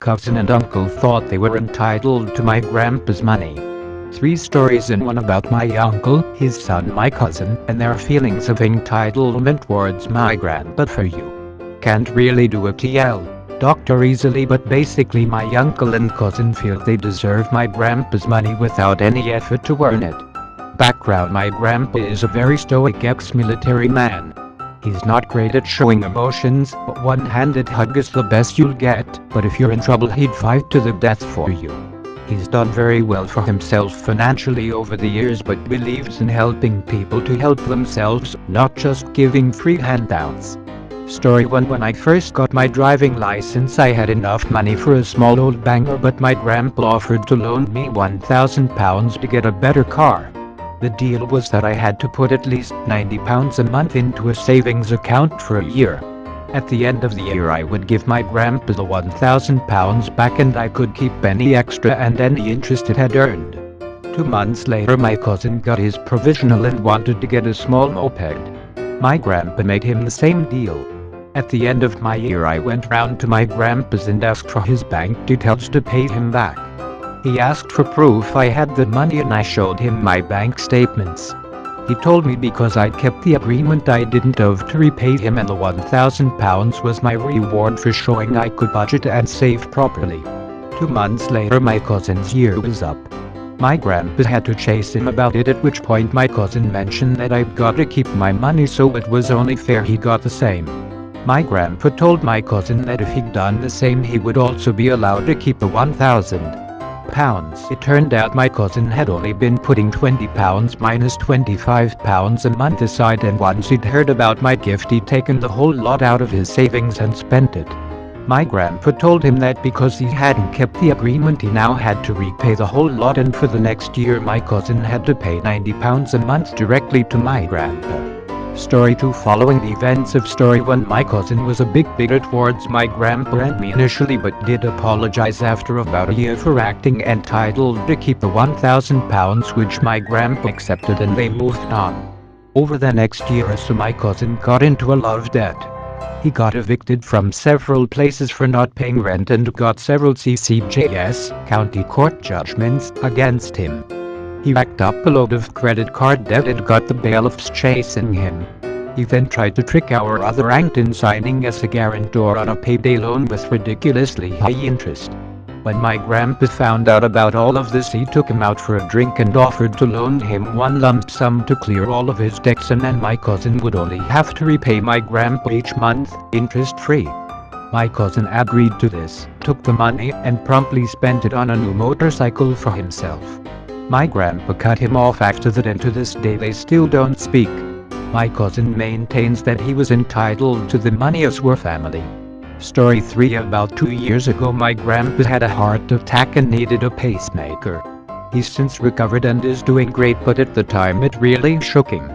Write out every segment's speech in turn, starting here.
cousin and uncle thought they were entitled to my grandpa's money. 3 stories in one about my uncle, his son, my cousin, and their feelings of entitlement towards my grandpa. For you can't really do a doctor easily, but basically my uncle and cousin feel they deserve my grandpa's money without any effort to earn it. Background: my grandpa is a very stoic ex-military man. He's not great at showing emotions, but one-handed hug is the best you'll get, but if you're in trouble he'd fight to the death for you. He's done very well for himself financially over the years, but believes in helping people to help themselves, not just giving free handouts. Story 1: when I first got my driving license, I had enough money for a small old banger, but my grandpa offered to loan me £1,000 to get a better car. The deal was that I had to put at least £90 a month into a savings account for a year. At the end of the year I would give my grandpa the £1,000 back, and I could keep any extra and any interest it had earned. 2 months later my cousin got his provisional and wanted to get a small moped. My grandpa made him the same deal. At the end of my year I went round to my grandpa's and asked for his bank details to pay him back. He asked for proof I had the money, and I showed him my bank statements. He told me because I'd kept the agreement I didn't have to repay him, and the £1,000 was my reward for showing I could budget and save properly. 2 months later my cousin's year was up. My grandpa had to chase him about it, at which point my cousin mentioned that I'd got to keep my money, so it was only fair he got the same. My grandpa told my cousin that if he'd done the same he would also be allowed to keep the £1,000. It turned out my cousin had only been putting £20 minus £25 a month aside, and once he'd heard about my gift he'd taken the whole lot out of his savings and spent it. My grandpa told him that because he hadn't kept the agreement he now had to repay the whole lot, and for the next year my cousin had to pay £90 a month directly to my grandpa. Story 2: following the events of story 1, my cousin was a bit bitter towards my grandpa and me initially, but did apologize after about a year for acting entitled to keep the £1,000, which my grandpa accepted, and they moved on. Over the next year or so my cousin got into a lot of debt. He got evicted from several places for not paying rent and got several CCJS, county court judgments, against him. He racked up a load of credit card debt and got the bailiffs chasing him. He then tried to trick our other aunt in signing as a guarantor on a payday loan with ridiculously high interest. When my grandpa found out about all of this, he took him out for a drink and offered to loan him one lump sum to clear all of his debts, and then my cousin would only have to repay my grandpa each month, interest-free. My cousin agreed to this, took the money, and promptly spent it on a new motorcycle for himself. My grandpa cut him off after that, and to this day they still don't speak. My cousin maintains that he was entitled to the money as we're family. Story 3: about 2 years ago my grandpa had a heart attack and needed a pacemaker. He's since recovered and is doing great, but at the time it really shook him.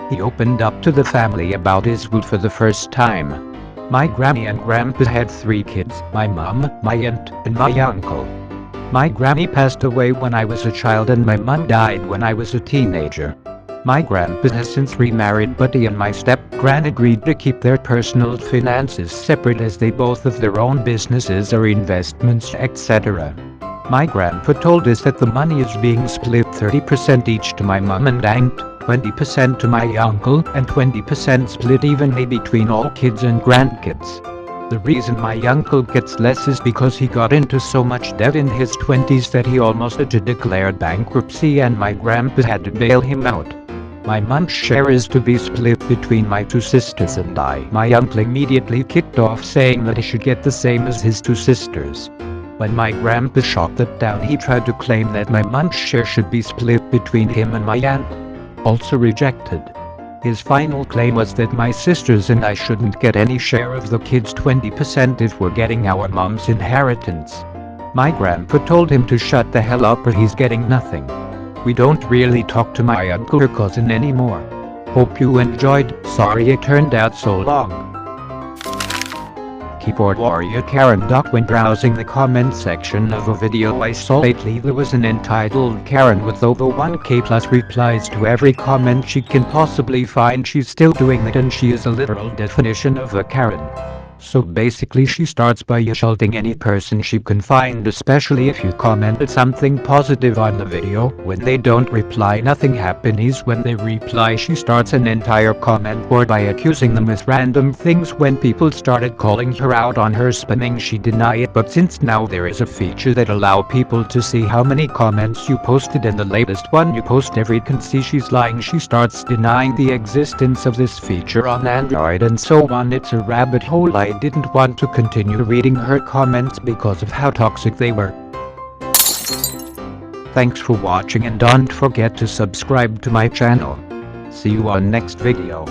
He opened up to the family about his will for the first time. My granny and grandpa had 3 kids: my mom, my aunt, and my uncle. My granny passed away when I was a child, and my mom died when I was a teenager. My grandpa has since remarried, but he and my step-gran agreed to keep their personal finances separate, as they both have their own businesses or investments, etc. My grandpa told us that the money is being split 30% each to my mom and aunt, 20% to my uncle, and 20% split evenly between all kids and grandkids. The reason my uncle gets less is because he got into so much debt in his 20s that he almost had to declare bankruptcy, and my grandpa had to bail him out. My mom's share is to be split between my 2 sisters and I. My uncle immediately kicked off, saying that he should get the same as his 2 sisters. When my grandpa shot that down, he tried to claim that my mom's share should be split between him and my aunt, also rejected. His final claim was that my sisters and I shouldn't get any share of the kids' 20% if we're getting our mom's inheritance. My grandpa told him to shut the hell up or he's getting nothing. We don't really talk to my uncle or cousin anymore. Hope you enjoyed. Sorry it turned out so long. Keyboard warrior Karen ducked when browsing the comment section of a video I saw lately. There was an entitled Karen with over 1k plus replies to every comment she can possibly find. She's still doing that, and she is a literal definition of a Karen. So basically she starts by insulting any person she can find, especially if you commented something positive on the video. When they don't reply, nothing happens. When they reply, she starts an entire comment board by accusing them with random things. When people started calling her out on her spamming, she denied it, but since now there is a feature that allow people to see how many comments you posted, and the latest one you post every can see she's lying, she starts denying the existence of this feature on Android and so on. It's a rabbit hole. I didn't want to continue reading her comments because of how toxic they were. Thanks for watching and don't forget to subscribe to my channel. See you on next video.